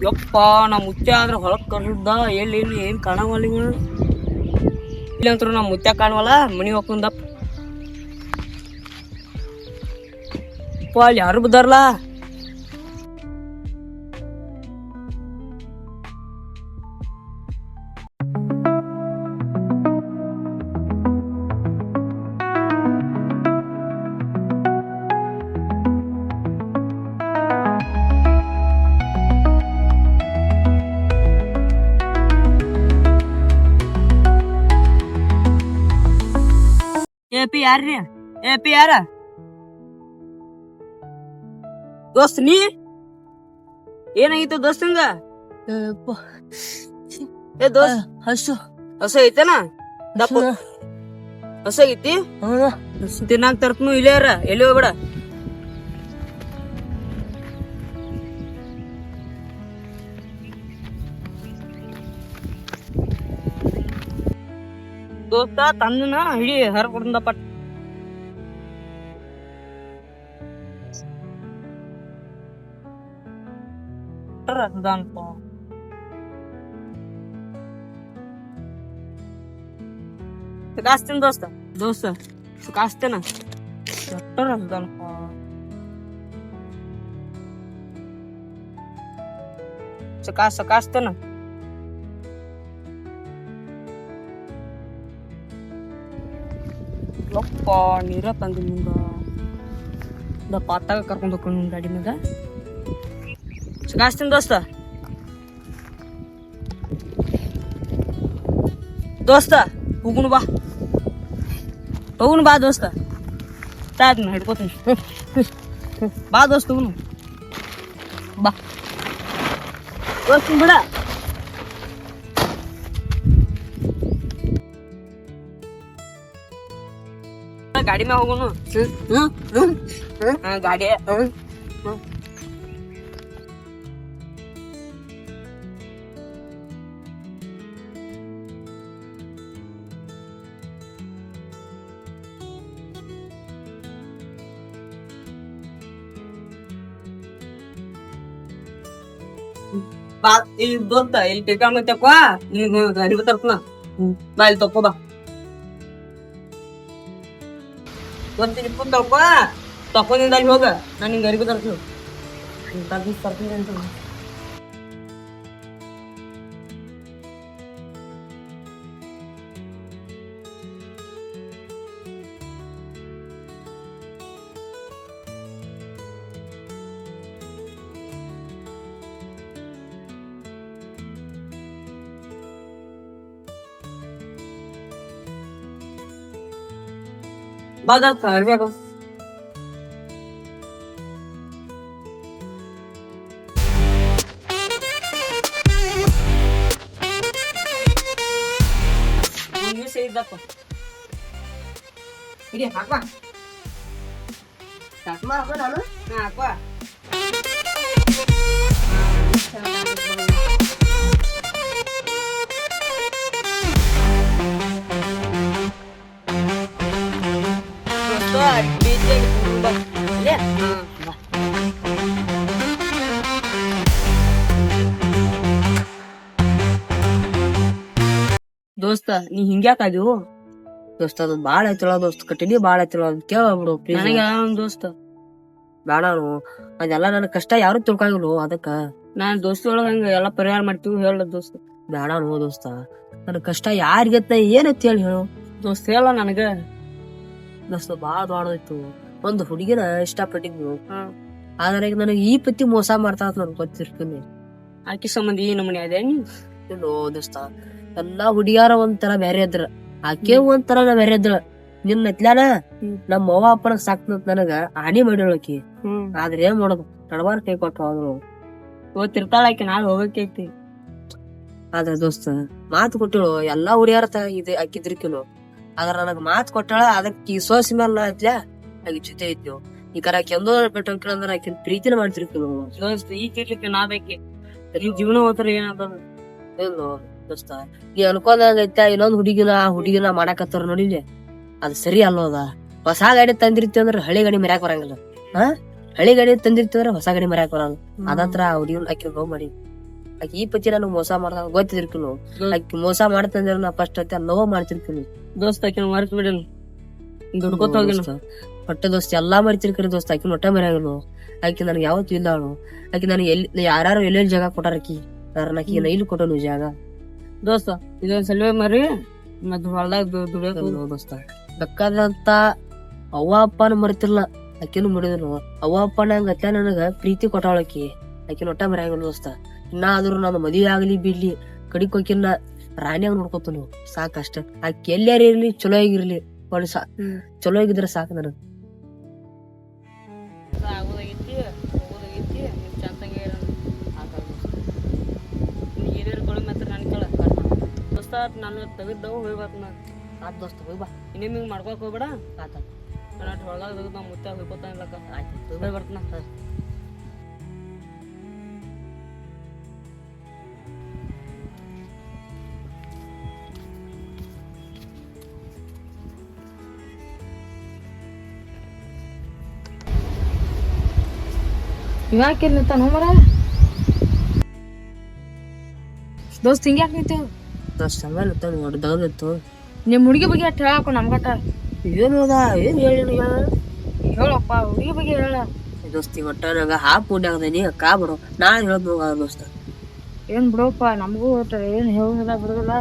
ಯಪ್ಪ ನಮ್ಮ ಮುತ್ಯ ಆದ್ರ ಹೊಳಕ್ ಕರ್ದ ಎಲ್ಲಿ ಏನ್ ಕಾಣವಲ್ಲ ಇಲ್ಲಿ ಅಂತೂ ನಮ್ಮ ಮುತ್ಯ ಕಾಣವಲ್ಲ ಮನಿ ಹೋಗ್ಕೊಂಡಪ್ಪ ಅಲ್ಲಿ ಯಾರು ಬಿದ್ದಾರಲ್ಲ ಏಪಿ ಯಾರ್ರಿ ಏಪಿ ಯಾರ ದೋಸ್ತ್ ನೀ ಏನಾಗಿತ್ತು ದೋಸ್ತಂಗ ಏ ದೋಸ್ತ್ ಹಸ ಐತೇನ ದಪ್ಪ ಹಸ ಐತಿ ತಿನ್ನಾಕ ತರ್ಪನು ಇಲ್ಲೇ ಯಾರ ಎಲ್ಲಿ ಹೋಗ್ಬೇಡ ದೋಸ್ತ ತಂದನ ಹಿಡಿ ಹರ ಕೊಡ್ದ ಪಟ್ ಕಾಸ್ತೀನಿ ದೋಸ್ತ ಕಾಸ್ತೇನ ಕಾಸ್ತೇನ ಯಪ್ಪ ನೀರ ತಂದಿ ಮುಂದ ಪಾತಾಗ ಕರ್ಕೊಂಡ್ ಹೋಗ್ಕೊಂಡು ಗಾಡಿ ಮ್ಯಾಗ ಕಾಸ್ತೀನಿ ದೋಸ್ತ ಹೋಗುನು ಬಾ ದೋಸ್ತ ತಾದ್ನ ಹಿಡ್ಕೋತೀನಿ ಬಾ ದೋಸ್ತ ಹೋಗುನು ಬಾ ದೋಸ್ತ ಬಿಡ ಗಾಡಿ ಮ್ಯಾಗ ಹೋಗುನು ಗಾಡಿ ಬಾ ಇಲ್ಲಿ ದೋಸ್ತ ಇಲ್ಲಿ ಟಿಕಾಣ ತಕೋ ನೀನು ಗಾಡಿ ಬರ್ತನ ಬಾ ಇಲ್ಲಿ ತಕೋ ಬಾ ಒಂದ್ ಇಪ್ಪತ್ತು ತಕೊಂಡಿಂದ ಅಲ್ಲಿ ಹೋಗ ನಾನು ನಿಂಗೆ ಗರಿಬಿ ತರ್ತೀನಿ ಅಂತ ಬಾದ ಅರ್ಬೇಕು ಇದ್ದಪ್ಪ ಇಡಿ ಹಾಕುವ ನಾನು ಹಾಕುವ ದೋಸ್ತ ನೀ ಹಿಂಗ್ಯಾಕಾದ್ಯು ದೋಸ್ತ ಅದು ಬಾಳ ಐತಳ ದೋಸ್ತ ಕಟ್ಟಿಲಿ ಬಾಳ ಐತಳ ಅದ್ ಕೇಳ್ಬಿಡು ನನಗೆ ದೋಸ್ತ ಬೇಡ ಅದೆಲ್ಲ ನನ್ನ ಕಷ್ಟ ಯಾರು ತಿಳ್ಕೊಂಗಿಲ್ಲ ಅದಕ್ಕ ನಾನ್ ದೋಸ್ತ ಒಳಗ ಹಂಗ ಎಲ್ಲಾ ಪರಿಹಾರ ಮಾಡ್ತೀವಿ ಹೇಳ ದೋಸ್ತ ಬೇಡ ದೋಸ್ತ ನನ್ನ ಕಷ್ಟ ಯಾರಿಗತ್ತ ಏನೈತಿ ಹೇಳಿ ಹೇಳು ದೋಸ್ತ ಹೇಳ ನನಗ ದೋಸ್ತ ಬಾಳ ದೊಡ್ಡದಾಯ್ತು ಒಂದು ಹುಡುಗಿನ ಇಷ್ಟಪಟ್ಟಿದ್ನು ಆದ್ರೆ ಈಗ ನನಗೆ ಈ ಪತಿ ಮೋಸ ಮಾಡ್ತಾ ನನ್ಗೆ ಗೊತ್ತಿರ್ತೀನಿ ಆಕಿ ಸಂಬಂಧ ಈ ನಮ್ಮನೆ ಅದೇ ನೀನು ದೋಸ್ತ ಎಲ್ಲಾ ಹುಡುಗಿಯಾರ ಒಂಥರ ಬೇರೆ ಇದ್ರ ಆಕೆ ಒಂಥರ ನಾ ಬೇರೆ ಇದ್ರ ನಿನ್ನ ಎತ್ಲಾನ ನಮ್ಮ ಅವ್ವ ಅಪ್ಪನ ಸಾಕ್ತ ನನಗ ಹಾನಿ ಮಾಡಿಳಕಿ ಆದ್ರೆ ಏನ್ ಮಾಡೋದು ನಡವಾರ ಕೈ ಕೊಟ್ಟು ಹೋದ್ರು ಇವತ್ತಿರ್ತಾಳ ಆಕಿ ನಾಳೆ ಹೋಗಕ್ಕೈತಿ ಆದ್ರ ದೋಸ್ತ ಮಾತು ಕೊಟ್ಟಿಳು ಎಲ್ಲಾ ಹುಡುಗಿಯಾರ ಇದೆ ಆಕಿದ್ರಿಕಿನು ಆದ್ರ ನನಗ್ ಮಾತು ಕೊಟ್ಟಾಳ ಅದಕ್ಕೆ ಈ ಸೋಸಿ ಮೇಲೆ ಐತ್ಲ ಆಕಿ ಜೊತೆ ಐತಿ ಈ ಕರ ಕೆಂದೋ ಬಿಟ್ಟು ಅಂದ್ರೆ ಆಕಿನ ಪ್ರೀತಿನ ಮಾಡ್ತಿರ್ಕಿಲ್ಲ ದೋಸ್ತ ಈ ಕಿರ್ಲಿಕ್ಕೆ ನಾ ಬೇಕಿ ಈ ಜೀವನ ಹೋದ್ರ ಏನಾದ ದೋಸ್ತ ನೀ ಅನ್ಕೊಂಡಂಗೈತ ಇನ್ನೊಂದ್ ಹುಡುಗಿನ ಮಾಡಾಕತ್ತಾರ ನೋಡಿಲಿ ಅದ್ ಸರಿ ಅಲ್ಲೋದ ಹೊಸ ಗಾಡಿ ತಂದಿರ್ತೀವಿ ಅಂದ್ರ ಹಳಿ ಗಾಡಿ ಮರ್ಯಾಕ್ ಬರಂಗಿಲ್ಲ ಹಳಿ ಗಾಡಿ ತಂದಿರ್ತೀವ್ರ ಹೊಸ ಗಾಡಿ ಮರ್ಯಾಕ್ ಬರಂಗ ಅದತ್ರ ಹುಡುಗಿನ ಆಕಿ ಲವ್ ಮಾಡಿ ಆಕಿ ಈ ಪತಿ ನನಗ್ ಮೋಸ ಮಾಡ್ದ ಗೊತ್ತಿರ್ಕಿಲ್ಲ ಆಕಿ ಮೋಸ ಮಾಡ್ತಂದ್ರ ನಾ ಫಸ್ಟ್ ಐತೆ ಲವ್ ಮಾಡ್ತಿರ್ತೀನಿ ದೋಸ್ತ ಆಕಿನ ಮರ್ತ್ ಬಿಡಿಲ್ಲ ದುಡ್ಕೋತ ಹೋಗಿನ ಹೊಟ್ಟೆ ದೋಸ್ತ ಎಲ್ಲಾ ಮರಿತಿರ್ಕರಿ ದೋಸ್ತ ಆಕಿ ಹೊಟ್ಟೆ ಮರ್ಯಾಗಲು ಆಕಿ ನನಗೆ ಯಾವತ್ತು ಇಲ್ಲ ಅವಳು ಆಕಿ ನನಗೆ ಎಲ್ಲಿ ಯಾರು ಎಲ್ಲೆಲ್ಲಿ ಜಾಗ ಕೊಟ್ಟಾರ ಆಕಿ ಇಲ್ಲಿ ಕೊಟ್ಟನು ಜಾಗ ದೋಸ್ತ ಇದೊಂದ್ ಸಲುವೆ ಮರಿ ಮತ್ ಹೊಲ್ದಾಗ ದುಡಿಯೋಕ ದೋಸ್ತ ಬೇಕಾದಂತ ಅವ್ವ ಅಪ್ಪನ ಮರ್ತಿರ್ಲ ಆಕಿನೂ ಮುಡಿದ್ರು ಅವ್ವ ಅಪ್ಪನ ಹಂಗ ಅತ್ಲ ನನಗ ಪ್ರೀತಿ ಕೊಟ್ಟಾಳಕಿ ಆಕಿನ ಹೊಟ್ಟೆ ಮರ್ಯಾಗಲು ದೋಸ್ತ ಇನ್ನ ಆದ್ರೂ ನಾನು ಮದ್ವೆ ಆಗ್ಲಿ ಬಿಡ್ಲಿ ಕಡಿಕ್ ಹೋಗಿನ ರಾಣಿಯಾಗ ನೋಡ್ಕೊತನು ಸಾಕಷ್ಟ ಆಕಿ ಎಲ್ಲಾರ ಇರ್ಲಿ ಚಲೋ ಆಗಿರ್ಲಿ ಒಳ್ಳೆ ಚಲೋ ಆಗಿದ್ರೆ ಸಾಕು ನನಗ್ ಆಗೋದಾಗೈತಿ ಹೋಗೋದಾಗೈತಿ ನೀವ್ ಚಂದಂಗೆ ಏನೇನು ತೊಳಿ ಮಾತ್ರ ನನ್ ಕೇಳ ದೋಸ್ತ ನಾನು ತೆಗೆದವು ಹೋಗ್ಬೇಕು ನಾ ಆತ್ ದೋಸ್ತ ಹೋಗ್ ಬಾ ಇನ್ನೇಮ್ ಹಿಂಗ್ ಮಾಡ್ಕೊಕ್ ಹೋಗ್ಬೇಡ ಆತ ನಾನು ಹೊಳದಾಗ ತೆಗೆದು ನಾವು ಮುತ್ತ ಹೋಗ್ಕೊತಾನಿಲ್ಲಕ್ಕ ಆಯ್ತು ಹೋಗಿ ಬರ್ತನ ಇವಾಕೆ ನಿಂತಾನ ಮರ ದೋಸ್ತ್ ಹಿಂಗ್ಯಾಕ್ ನಿಂತೇವ್ ದೋಸ್ತ ಹಂಗ ದಗದಿತ್ತು ನಿಮ್ ಹುಡುಗಿ ಬಗ್ಗೆ ಅಟ್ ಹೇಳಾಕು ನಮ್ಗಟ ಏನು ಅದ ಏನ್ ಹೇಳಿ ಹೇಳಪ್ಪ ಹುಡುಗಿ ಬಗ್ಗೆ ಹೇಳ ದೋಸ್ತಿ ಒಟ್ಟ ನಂಗ ಹಾಪ್ ಪುಣ್ಯಾಗದನಿ ಕಾ ಬಿಡು ನಾಳೆ ಹೇಳದ್ ಹೋಗ ದೋಸ್ತ ಏನ್ ಬಿಡಪ್ಪ ನಮಗೂ ಏನ್ ಹೇಳುದಿಲ್ಲ ಬಿಡುದಿಲ್ಲ